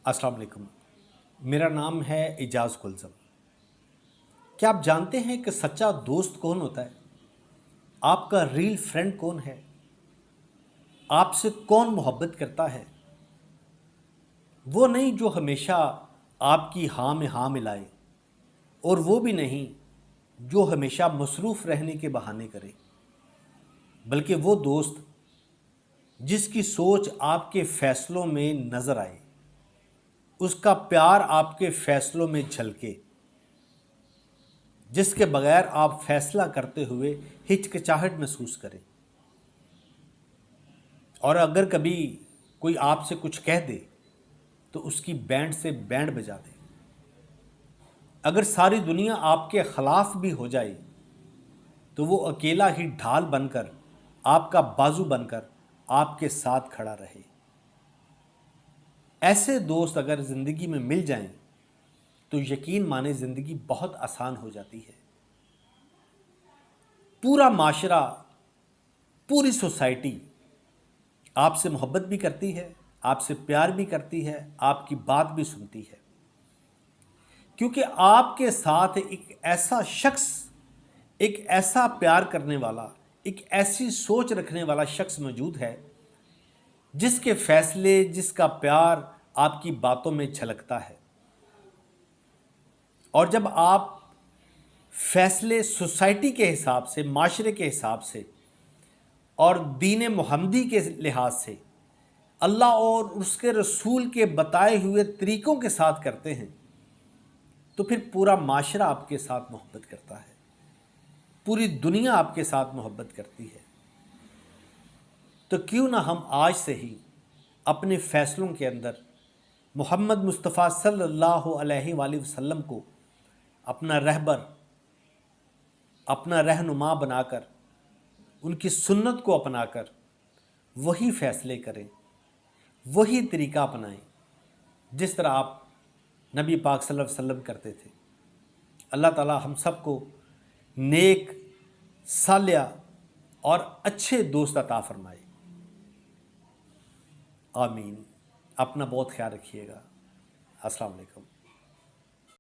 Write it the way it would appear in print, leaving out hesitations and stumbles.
अस्सलाम वालेकुम। मेरा नाम है एजाज़ कुलज़म। क्या आप जानते हैं कि सच्चा दोस्त कौन होता है? आपका रियल फ्रेंड कौन है? आपसे कौन मोहब्बत करता है? वो नहीं जो हमेशा आपकी हाँ में हाँ मिलाए, और वो भी नहीं जो हमेशा मसरूफ़ रहने के बहाने करे, बल्कि वो दोस्त जिसकी सोच आपके फ़ैसलों में नज़र आए, उसका प्यार आपके फ़ैसलों में झलके, जिसके बगैर आप फैसला करते हुए हिचकिचाहट महसूस करें। और अगर कभी कोई आपसे कुछ कह दे तो उसकी बैंड से बैंड बजा दे। अगर सारी दुनिया आपके ख़िलाफ़ भी हो जाए तो वो अकेला ही ढाल बनकर, आपका बाजू बनकर आपके साथ खड़ा रहे। ऐसे दोस्त अगर ज़िंदगी में मिल जाएं तो यकीन माने ज़िंदगी बहुत आसान हो जाती है। पूरा माशरा, पूरी सोसाइटी आपसे मोहब्बत भी करती है, आपसे प्यार भी करती है, आपकी बात भी सुनती है, क्योंकि आपके साथ एक ऐसा शख्स, एक ऐसा प्यार करने वाला, एक ऐसी सोच रखने वाला शख्स मौजूद है जिसके फैसले, जिसका प्यार आपकी बातों में झलकता है। और जब आप फैसले सोसाइटी के हिसाब से, माशरे के हिसाब से और दीन मुहम्मदी के लिहाज से अल्लाह और उसके रसूल के बताए हुए तरीक़ों के साथ करते हैं तो फिर पूरा माशरा आपके साथ मोहब्बत करता है, पूरी दुनिया आपके साथ मोहब्बत करती है। तो क्यों ना हम आज से ही अपने फ़ैसलों के अंदर मोहम्मद मुस्तफ़ा सल्लल्लाहु अलैहि वसल्लम को अपना रहबर, अपना रहनुमा बनाकर, उनकी सुन्नत को अपनाकर वही फ़ैसले करें, वही तरीक़ा अपनाएं जिस तरह आप नबी पाक सल्लल्लाहु अलैहि वसल्लम करते थे। अल्लाह ताला हम सबको नेक, सालिया और अच्छे दोस्त अता फरमाए। आमीन। अपना बहुत ख्याल रखिएगा। अस्सलाम वालेकुम।